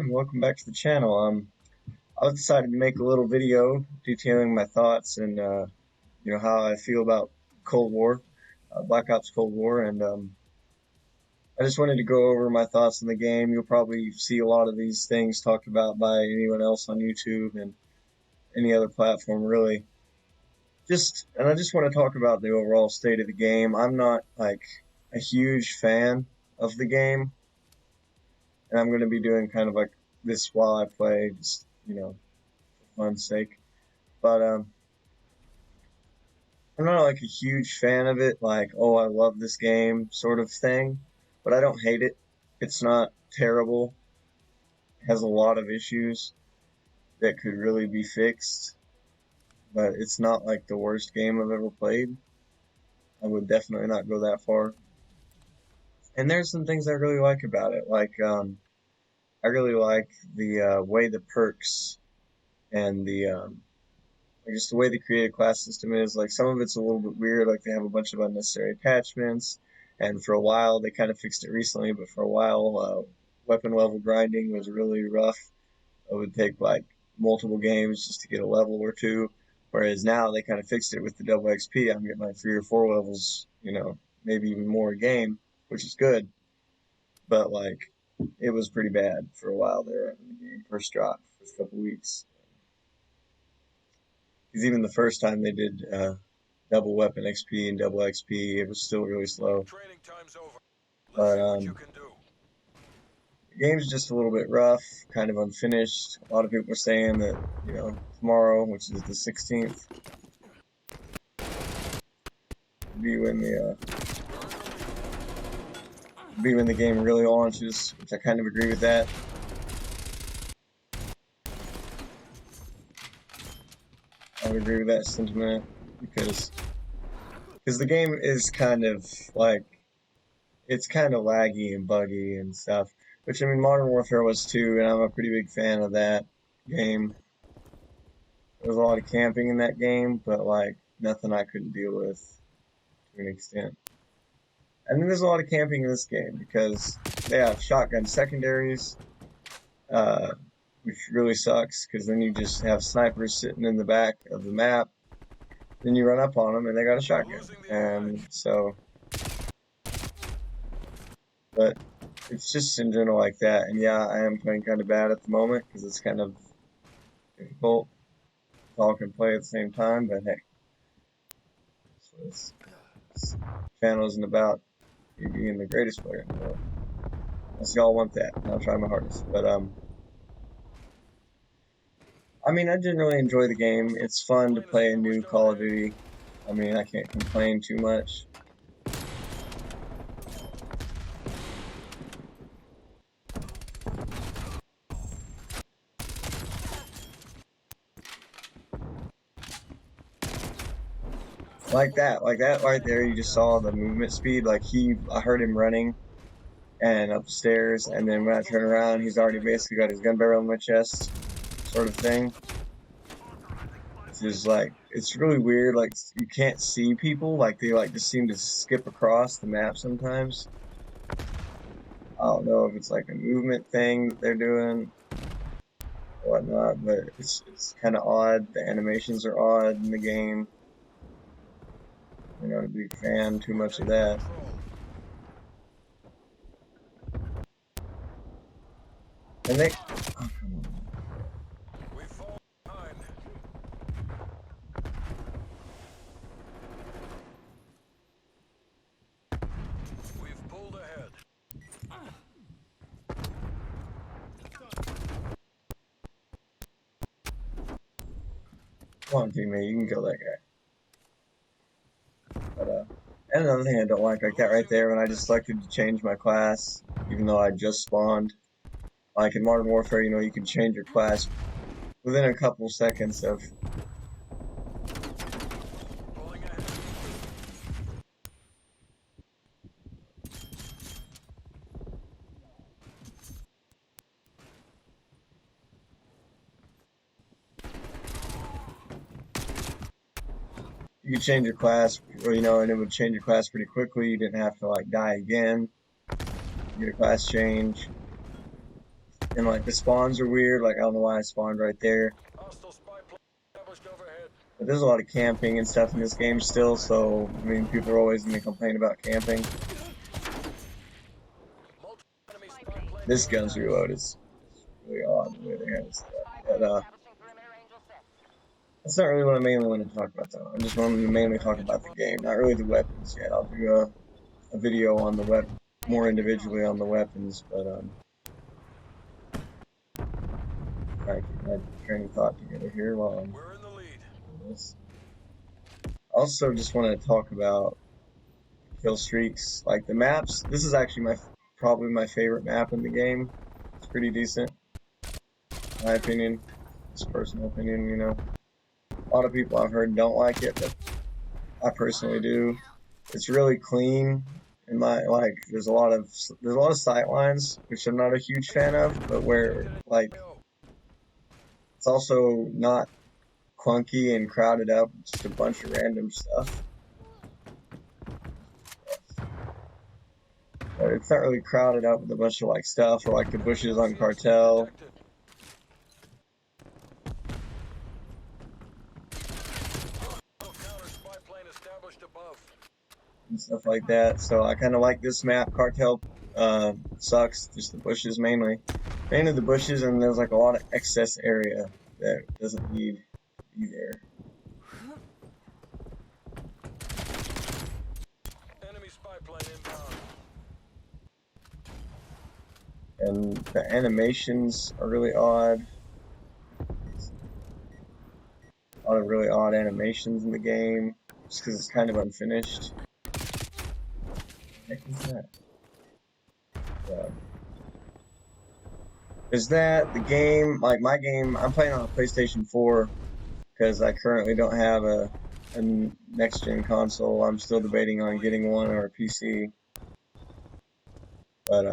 everyone, welcome back to the channel. I decided to make a little video detailing my thoughts and how I feel about Cold War, Black Ops Cold War, and I just wanted to go over my thoughts on the game. You'll probably see a lot of these things talked about by anyone else on YouTube and any other platform, really. I just want to talk about the overall state of the game. I'm not like a huge fan of the game, and I'm going to be doing kind of like this while I play, just for fun's sake. But I'm not like a huge fan of it, like, oh, I love this game sort of thing, but I don't hate it. It's not terrible. It has a lot of issues that could really be fixed, but it's not like the worst game I've ever played. I would definitely not go that far. And there's some things I really like about it, like I really like the way the perks and the just the way the creative class system is. Like, some of it's a little bit weird, like they have a bunch of unnecessary attachments, and for a while, they kind of fixed it recently, but for a while, weapon level grinding was really rough. It would take like multiple games just to get a level or two, whereas now they kind of fixed it with the double XP. I'm getting like 3 or 4 levels, maybe even more a game, which is good, but like, it was pretty bad for a while there when the game first dropped, first couple weeks. Because even the first time they did double weapon XP and double XP, it was still really slow. Training time's over. But Let's see what you can do. the game's just a little bit rough, kind of unfinished. A lot of people are saying that, tomorrow, which is the 16th, be when the game really launches, which I kind of agree with that. I would agree with that sentiment because the game is kind of like, it's kind of laggy and buggy and stuff, which, I mean, Modern Warfare was too, and I'm a pretty big fan of that game. There was a lot of camping in that game, but like nothing I couldn't deal with to an extent. And then there's a lot of camping in this game because they have shotgun secondaries, which really sucks because then you just have snipers sitting in the back of the map. Then you run up on them and they got a shotgun. And so, but it's just in general like that. And yeah, I am playing kind of bad at the moment because it's kind of difficult to talk and play at the same time. But hey, this channel isn't about you being the greatest player in the world. Unless y'all want that, and I'll try my hardest. But I mean, I generally enjoy the game. It's fun to play a new Call of Duty. I mean, I can't complain too much. Like that right there, you just saw the movement speed. Like, I heard him running and upstairs, and then when I turn around, he's already basically got his gun barrel in my chest, sort of thing. It's just like, it's really weird. Like, you can't see people. Like, they like just seem to skip across the map sometimes. I don't know if it's like a movement thing that they're doing or whatnot, but it's kind of odd. The animations are odd in the game. I'm not a big fan too much of that. And they, oh, come on. We fall behind. We've pulled ahead. Come on, teammate, you can kill that guy. But and another thing I don't like that right there, when I just selected to change my class, even though I just spawned. Like in Modern Warfare, you can change your class within a couple seconds of. Pulling ahead. You could change your class, or, and it would change your class pretty quickly. You didn't have to like die again. Get a class change. And like the spawns are weird. Like I don't know why I spawned right there. Hostile spy plane established overhead. But there's a lot of camping and stuff in this game still. So I mean, people are always going to complain about camping. Multiple enemy spy plane This near gun's attacks. reload is really odd the way they have this stuff. But that's not really what I mainly want to talk about though. I just want to mainly talk about the game, not really the weapons yet. I'll do a video on the more individually on the weapons, but trying to keep my train of thought together here while I'm We're in the lead. doing this. Also, just want to talk about kill streaks, like the maps. This is actually probably my favorite map in the game. It's pretty decent, in my opinion. It's personal opinion, you know. A lot of people I've heard don't like it, but I do. It's really clean. In my there's a lot of sight lines, which I'm not a huge fan of, but where like it's also not clunky and crowded up, just a bunch of random stuff. But it's not really crowded up with a bunch of like stuff or like the bushes on Cartel. And stuff like that. So I kind of like this map. Cartel sucks, just the bushes mainly. Mainly the bushes, and there's like a lot of excess area that doesn't need to be there. Enemy spy plane inbound. And the animations are really odd. A lot of really odd animations in the game, just because it's kind of unfinished. What the heck is that? Is that the game? Like my game, I'm playing on a PlayStation 4 because I currently don't have a next gen console. I'm still debating on getting one or a PC. But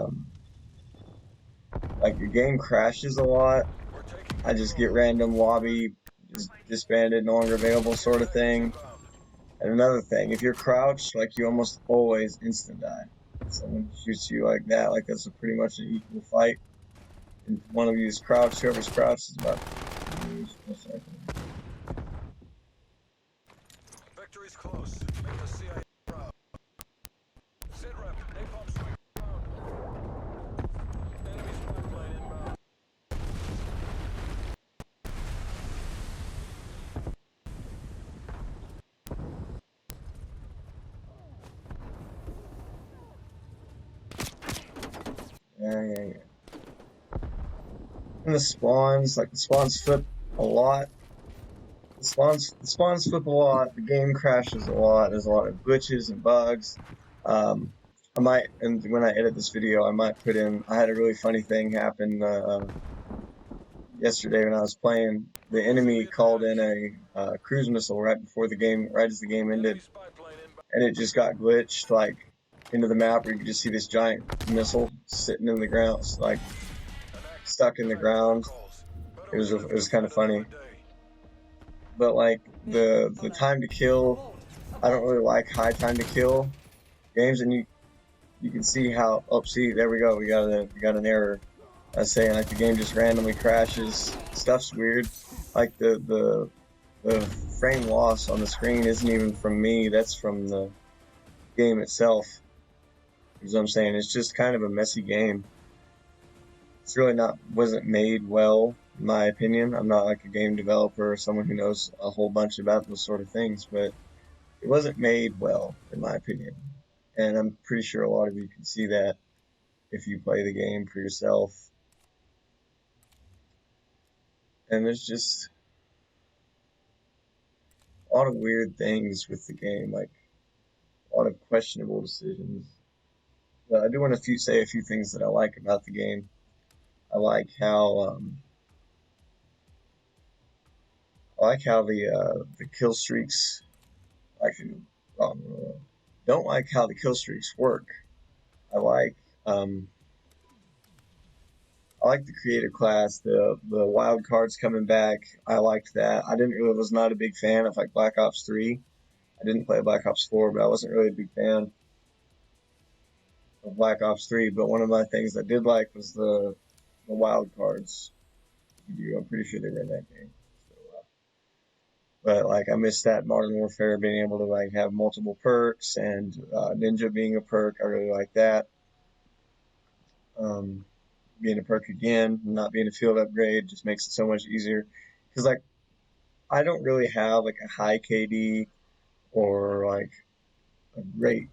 like the game crashes a lot. I just get random lobby disbanded, no longer available sort of thing. And another thing, if you're crouched, like you almost always instant die. Someone shoots you like that, like that's pretty much an equal fight. And one of you is crouched, whoever's crouched is about to lose. Victory's close. Make the CIA proud. Sit rep. Napalm swing inbound. Enemy spy plane inbound. Yeah. And the spawns, like the spawns flip a lot. The spawns flip a lot. The game crashes a lot. There's a lot of glitches and bugs. I might, and when I edit this video, I might put in. I had a really funny thing happen yesterday when I was playing. The enemy called in a cruise missile right as the game ended, and it just got glitched like into the map where you could just see this giant missile sitting in the ground, like stuck in the ground. It was kind of funny. But like the time to kill, I don't really like high time to kill games, and you can see how. Oh, see, there we go. We got an error. I was saying like the game just randomly crashes. Stuff's weird. Like the frame loss on the screen isn't even from me. That's from the game itself. You know what I'm saying? It's just kind of a messy game. It's really wasn't made well, in my opinion. I'm not like a game developer or someone who knows a whole bunch about those sort of things, but it wasn't made well, in my opinion. And I'm pretty sure a lot of you can see that if you play the game for yourself. And there's just a lot of weird things with the game, like a lot of questionable decisions. But I do want to say a few things that I like about the game. I like how the kill streaks. Actually, don't like how the kill streaks work. I like the creator class, the wild cards coming back. I liked that. I was not a big fan of like Black Ops 3. I didn't play Black Ops 4, but I wasn't really a big fan of Black Ops 3. But one of my things I did like was the the wild cards. I'm pretty sure they were in that game. So, but like I missed that Modern Warfare being able to like have multiple perks and Ninja being a perk. I really like that. Being a perk again, not being a field upgrade, just makes it so much easier. Because like I don't really have like a high KD or like a great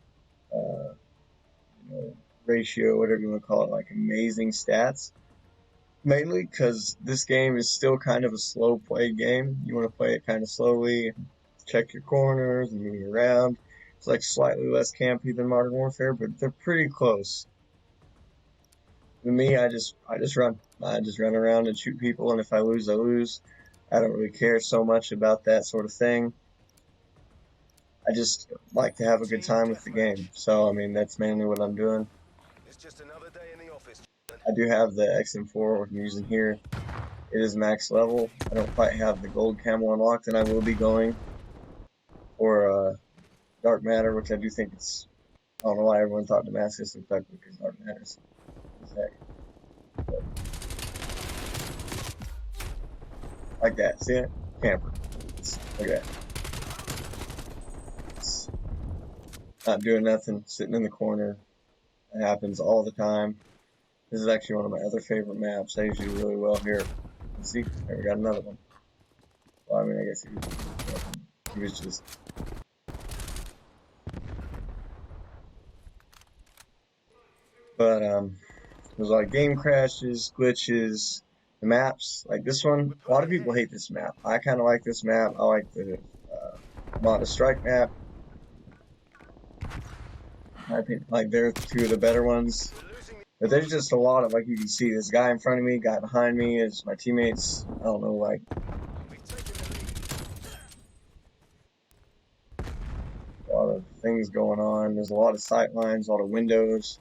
ratio, whatever you want to call it, like amazing stats. Mainly because this game is still kind of a slow play game. You want to play it kind of slowly, check your corners and move around. It's like slightly less campy than Modern Warfare, but they're pretty close. With me, I just run. I just run around and shoot people, and if I lose, I lose. I don't really care so much about that sort of thing. I just like to have a good time with the game. So, I mean, that's mainly what I'm doing. It's just another day in the office. I do have the XM4, which I'm using here. It is max level. I don't quite have the gold camo unlocked, and I will be going for Dark Matter, which I do think it's. I don't know why everyone thought Damascus looked like because Dark Matter's heck. But, like that, see it? Camper. Look at that. It's not doing nothing, sitting in the corner. It happens all the time. This is actually one of my other favorite maps. I usually do really well here. Let's see, there we got another one. Well, I mean, I guess he was just. But there's a lot of game crashes, glitches, the maps. Like this one, a lot of people hate this map. I kind of like this map. I like the Mata Strike map. I think like they're two of the better ones. But there's just a lot of, like you can see, this guy in front of me, guy behind me, is my teammates. I don't know, like. A lot of things going on. There's a lot of sight lines, a lot of windows.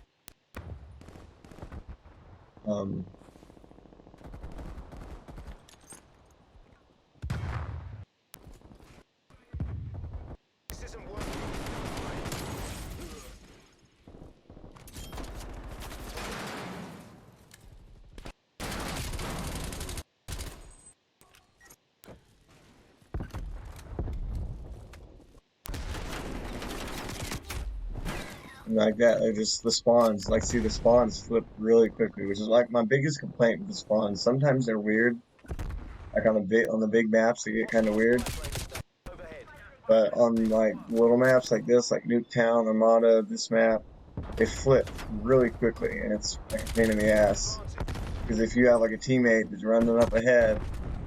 This isn't working. And like that, they're just the spawns. Like, see, the spawns flip really quickly, which is like my biggest complaint with the spawns. Sometimes they're weird. Like on the big maps, they get kind of weird. But on like little maps like this, like Nuketown, Armada, this map, they flip really quickly, and it's like a pain in the ass. Because if you have like a teammate that's running up ahead,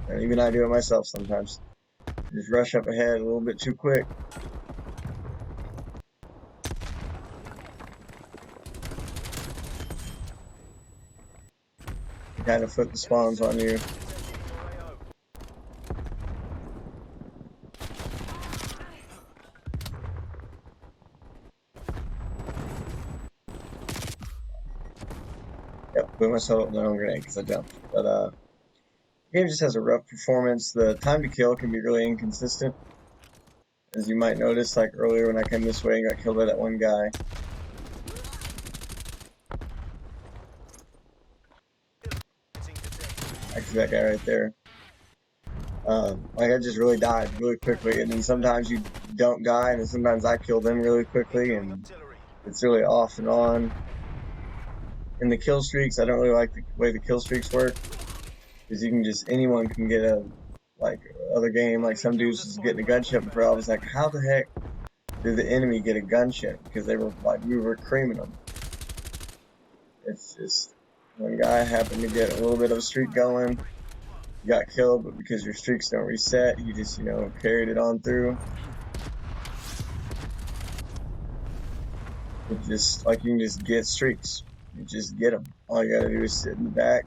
and even I do it myself sometimes, just rush up ahead a little bit too quick. Kind of flip the spawns on you. Yep, blew myself up with my own grenade because I jumped. But the game just has a rough performance. The time to kill can be really inconsistent. As you might notice, like earlier when I came this way and got killed by that one guy. Actually, that guy right there. Like I just really died really quickly, and then sometimes you don't die, and then sometimes I kill them really quickly, and it's really off and on. In the kill streaks, I don't really like the way the kill streaks work, because you can just, anyone can get a, like, other game, like some dudes just getting a gunshot before. I was like, how the heck did the enemy get a gunshot? Because they were, like, we were creaming them. It's just, one guy happened to get a little bit of a streak going, got killed, but because your streaks don't reset, you just, you know, carried it on through. It just, like, you can just get streaks. You just get them. All you gotta do is sit in the back.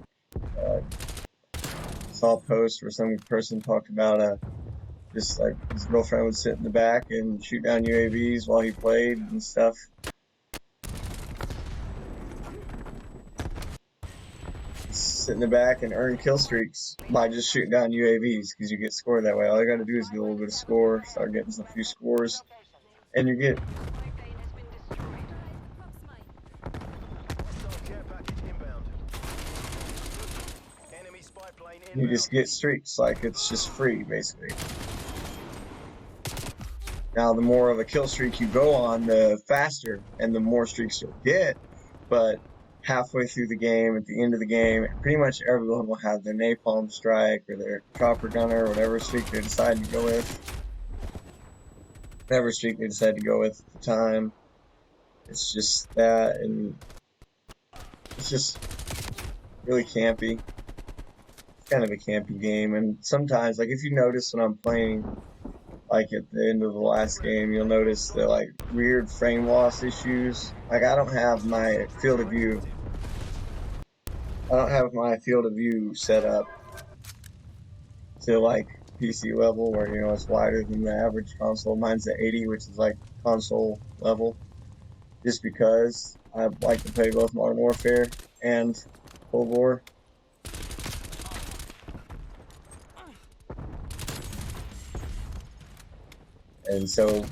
Saw a post where some person talked about just like his girlfriend would sit in the back and shoot down UAVs while he played and stuff. Sit in the back and earn kill streaks by just shooting down UAVs because you get scored that way. All you gotta do is get a little bit of score, start getting a few scores, and you get. You just get streaks, like it's just free, basically. Now, the more of a kill streak you go on, the faster and the more streaks you'll get. But halfway through the game, at the end of the game, pretty much everyone will have their napalm strike or their chopper gunner or whatever streak they decide to go with. Whatever streak they decide to go with at the time. It's just that, and it's just really campy. It's kind of a campy game, and sometimes, like if you notice when I'm playing, like at the end of the last game, you'll notice the like weird frame loss issues. Like I don't have my field of view. I don't have my field of view set up to like PC level where it's wider than the average console. Mine's at 80, which is like console level. Just because I like to play both Modern Warfare and Cold War. And so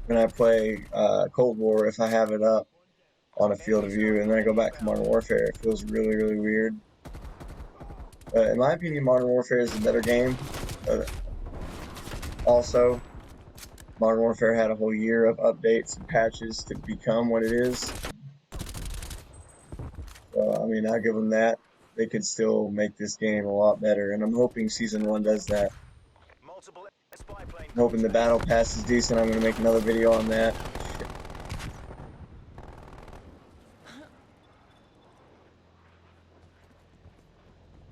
when I play Cold War, if I have it up on a field of view and then I go back to Modern Warfare, it feels really, really weird. But in my opinion, Modern Warfare is a better game. Also, Modern Warfare had a whole year of updates and patches to become what it is. So, I mean, I'll give them that. They could still make this game a lot better, and I'm hoping Season 1 does that. I'm hoping the Battle Pass is decent. I'm going to make another video on that.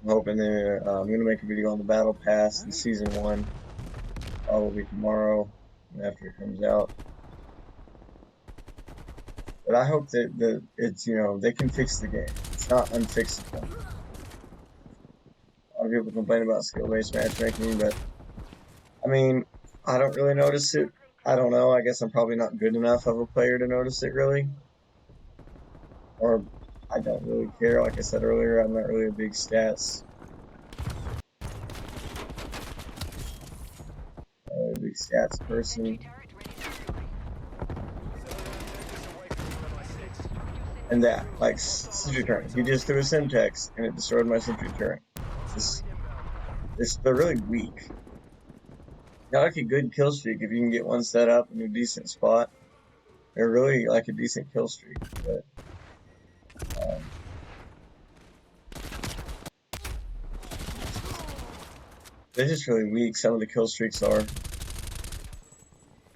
I'm hoping I'm going to make a video on the Battle Pass in Season 1. Probably tomorrow after it comes out. But I hope that it's, they can fix the game. It's not unfixable. A lot of people complain about skill-based matchmaking, but I mean, I don't really notice it. I don't know. I guess I'm probably not good enough of a player to notice it, really. Or I don't really care. Like I said earlier, I'm not really a big stats. Person. And that, like, sentry turret. He just threw a Semtex and it destroyed my sentry turret. They're really weak. Not like a good kill streak if you can get one set up in a decent spot. They're really like a decent kill streak, but they're just really weak. Some of the kill streaks are,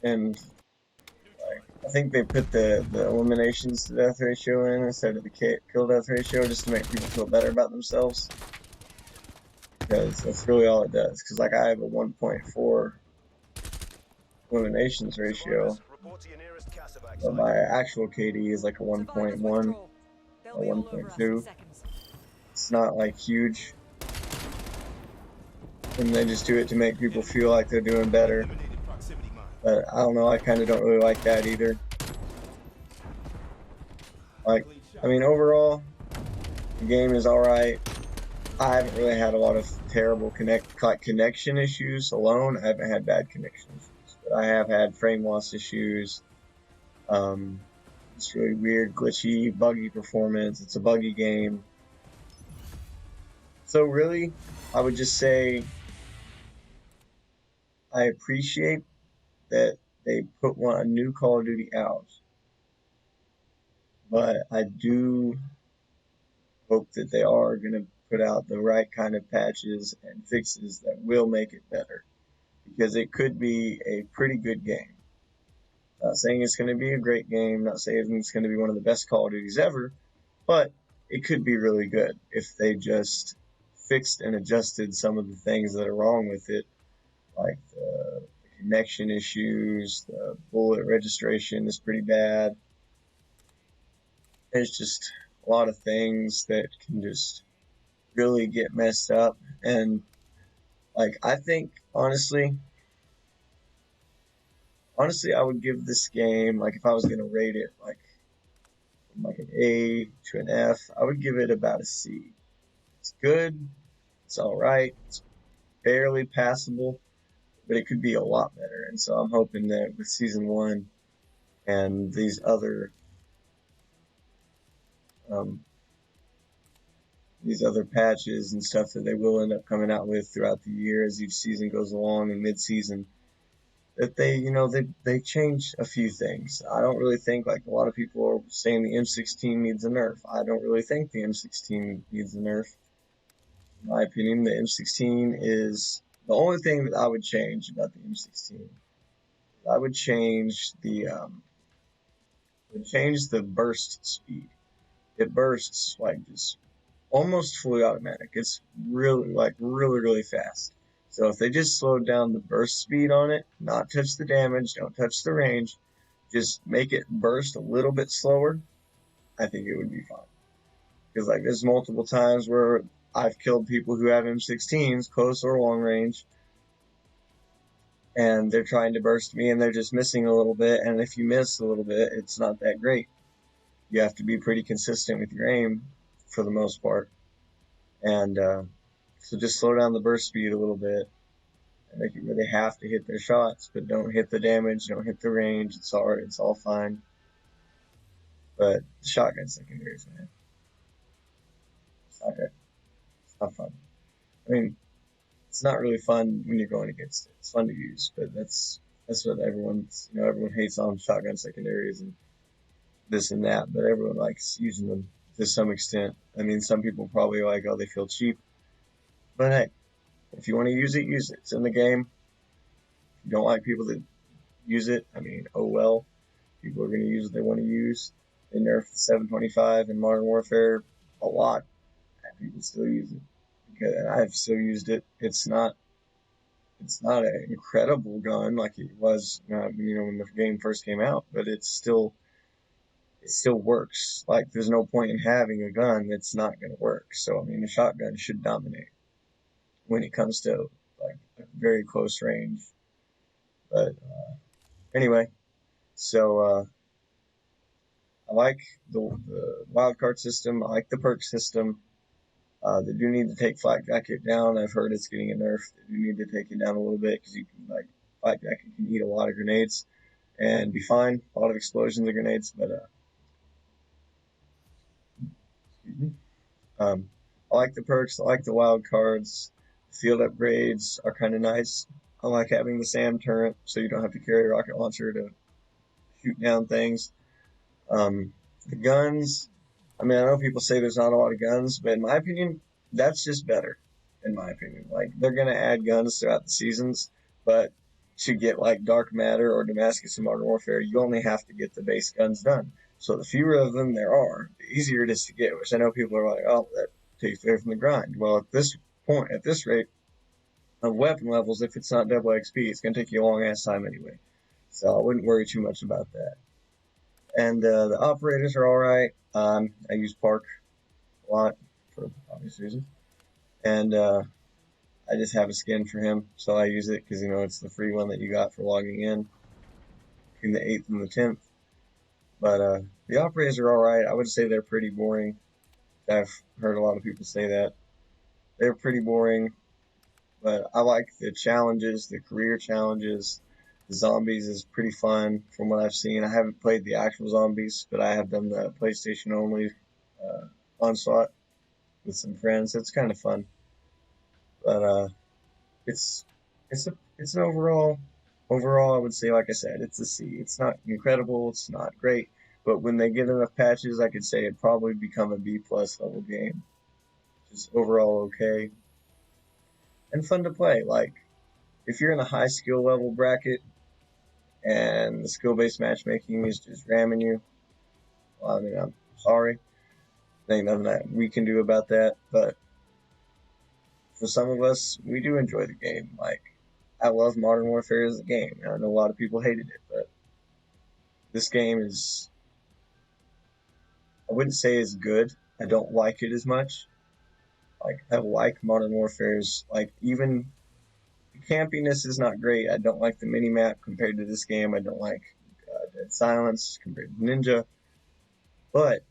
and like I think they put the eliminations to death ratio in instead of the kill death ratio just to make people feel better about themselves. Because that's really all it does. Because like I have a 1.4 eliminations ratio, but my actual KD is like a 1.1 or 1.2. It's not like huge, and they just do it to make people feel like they're doing better. But I don't know, I kind of don't really like that either. Like, I mean, overall, the game is alright. I haven't really had a lot of terrible connection issues alone. I haven't had bad connection issues, but I have had frame loss issues. It's really weird, glitchy, buggy performance. It's a buggy game. So really, I would just say I appreciate that they put a new Call of Duty out, but I do hope that they are going to put out the right kind of patches and fixes that will make it better, because it could be a pretty good game. Not saying it's going to be a great game, not saying it's going to be one of the best Call of Duties ever, but it could be really good if they just fixed and adjusted some of the things that are wrong with it, like the connection issues, the bullet registration is pretty bad. There's just a lot of things that can just really get messed up. And like, I think honestly I would give this game, like if I was going to rate it like an A to an F, I would give it about a C. It's good, it's alright, it's barely passable, but it could be a lot better. And so I'm hoping that with Season 1 and these other these other patches and stuff that they will end up coming out with throughout the year as each season goes along and mid-season, that they change a few things. I don't really think, like a lot of people are saying, the M16 needs a nerf. I don't really think the M16 needs a nerf. In my opinion, the M16 is the only thing that I would change about the M16. I would change the burst speed. It bursts like just almost fully automatic. It's really fast. So if they just slowed down the burst speed on it, not touch the damage, don't touch the range, just make it burst a little bit slower, I think it would be fine. Because like there's multiple times where I've killed people who have M16s, close or long range, and they're trying to burst me and they're just missing a little bit, and if you miss a little bit, it's not that great. You have to be pretty consistent with your aim for the most part. And so just slow down the burst speed a little bit and make it where they have to hit their shots, but don't hit the damage, don't hit the range. It's all fine. But the shotgun secondaries, man, it's not fun. I mean, it's not really fun when you're going against it. It's fun to use, but that's what everyone hates on shotgun secondaries and this and that, but everyone likes using them to some extent. I mean, some people probably like, oh, they feel cheap, but hey, if you want to use it, use it. It's in the game. If you don't like people that use it, I mean, oh well. People are going to use what they want to use. They nerfed the 725 in Modern Warfare a lot, and people still use it. And I've still used it. It's not an incredible gun like it was, when the game first came out, but it still works. Like there's no point in having a gun that's not going to work. So I mean, the shotgun should dominate when it comes to like a very close range. But anyway, so I like the wildcard system. I like the perk system. They do need to take Flak Jacket down. I've heard it's getting a nerf. They do need to take it down a little bit because you can Flak Jacket can eat a lot of grenades and be fine. A lot of explosions of grenades, but I like the perks. I like the wild cards. The field upgrades are kind of nice. I like having the SAM turret, so you don't have to carry a rocket launcher to shoot down things. The guns, I mean, I know people say there's not a lot of guns, but in my opinion, that's just better. In my opinion, like they're gonna add guns throughout the seasons, but to get like Dark Matter or Damascus in Modern Warfare, you only have to get the base guns done. So the fewer of them there are, the easier it is to get. Which I know people are like, oh, that takes away from the grind. Well, at this point, at this rate of weapon levels, if it's not double XP, it's gonna take you a long ass time anyway. So I wouldn't worry too much about that. And the operators are all right. I use Park a lot for obvious reasons, and I just have a skin for him, so I use it because it's the free one that you got for logging in between the 8th and the 10th. But the operators are all right. I would say they're pretty boring. I've heard a lot of people say that they're pretty boring, but I like the challenges, the career challenges. The zombies is pretty fun from what I've seen. I haven't played the actual zombies, but I have done the PlayStation only onslaught with some friends. It's kind of fun, but it's an overall I would say, like I said, it's a C. It's not incredible. It's not great, but when they get enough patches, I could say it'd probably become a B+ level game. Just overall okay and fun to play. Like if you're in a high skill level bracket and the skill-based matchmaking is just ramming you, well, I mean, I'm sorry. There ain't nothing that we can do about that, but for some of us, we do enjoy the game. Like, I love Modern Warfare as a game, and I know a lot of people hated it, but this game is, I wouldn't say is good. I don't like it as much. Like, I like Modern Warfare's, like, even campiness is not great. I don't like the mini-map compared to this game. I don't like Dead Silence compared to Ninja. But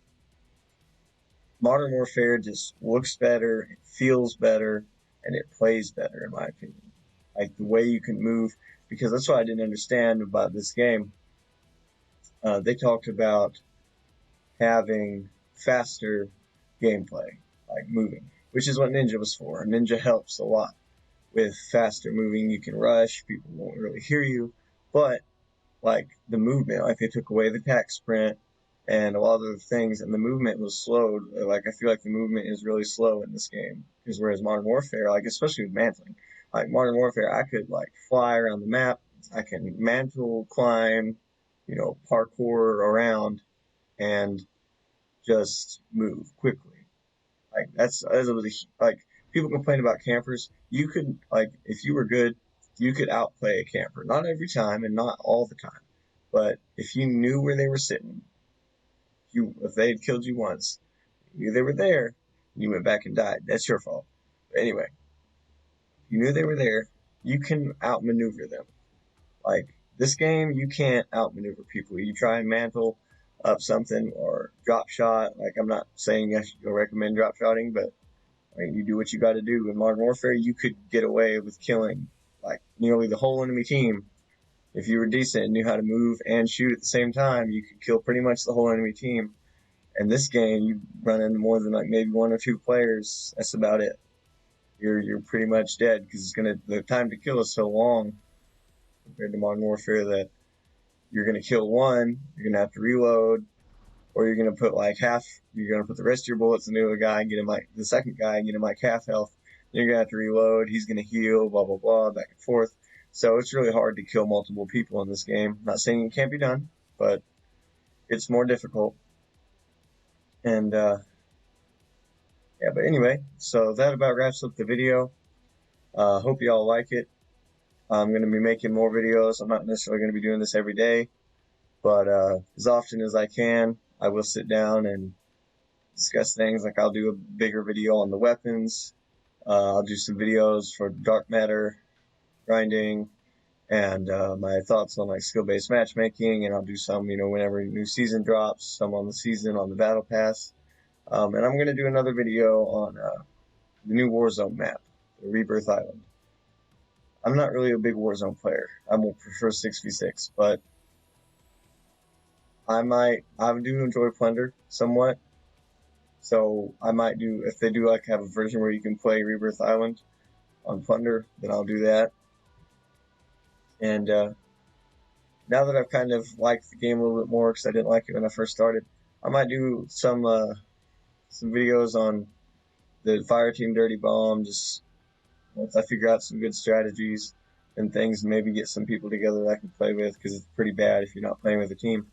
Modern Warfare just looks better, it feels better, and it plays better, in my opinion. Like the way you can move, because that's what I didn't understand about this game. They talked about having faster gameplay. like moving, which is what Ninja was for. Ninja helps a lot with faster moving. You can rush, people won't really hear you, but like the movement, like they took away the attack sprint and a lot of the things, and the movement was slowed. Like I feel like the movement is really slow in this game, because whereas Modern Warfare, like especially with mantling, like Modern Warfare, I could like fly around the map, I can mantle, climb, parkour around, and just move quickly. Like that's like people complain about campers. You could like if you were good, you could outplay a camper. Not every time and not all the time, but if you knew where they were sitting, if they had killed you once, you knew they were there, and you went back and died. That's your fault. But anyway, you knew they were there. You can outmaneuver them. Like this game, you can't outmaneuver people. You try and mantle up something or drop shot. Like I'm not saying I should go recommend drop shotting, but I mean, you do what you got to do. In Modern Warfare, you could get away with killing like nearly the whole enemy team. If you were decent and knew how to move and shoot at the same time, you could kill pretty much the whole enemy team. And this game, you run into more than like maybe one or two players. That's about it. You're pretty much dead because the time to kill is so long compared to Modern Warfare that you're gonna kill one, you're gonna have to reload, or you're gonna put you're gonna put the rest of your bullets into a guy and get him like the second guy and get him like half health. Then you're gonna have to reload. He's gonna heal, blah blah blah, back and forth. So it's really hard to kill multiple people in this game. I'm not saying it can't be done, but it's more difficult. And yeah, but anyway, so that about wraps up the video. Hope y'all like it. I'm going to be making more videos. I'm not necessarily going to be doing this every day, but as often as I can, I will sit down and discuss things. Like I'll do a bigger video on the weapons. I'll do some videos for dark matter grinding and my thoughts on like skill-based matchmaking, and I'll do some, whenever new season drops, some on the season on the battle pass. And I'm going to do another video on the new Warzone map, the Rebirth Island. I'm not really a big Warzone player. I will prefer 6v6, but I do enjoy Plunder somewhat. So I might do, if they do like have a version where you can play Rebirth Island on Plunder, then I'll do that. And now that I've kind of liked the game a little bit more, because I didn't like it when I first started, I might do some videos on the Fireteam Dirty Bomb, just once I figure out some good strategies and things, and maybe get some people together that I can play with, because it's pretty bad if you're not playing with a team.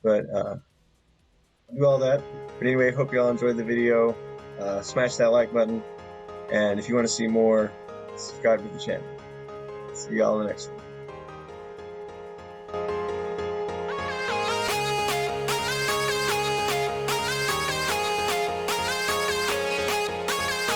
But I'll do all that. But anyway, hope y'all enjoyed the video. Smash that like button, and if you want to see more, subscribe to the channel. See y'all in the next one.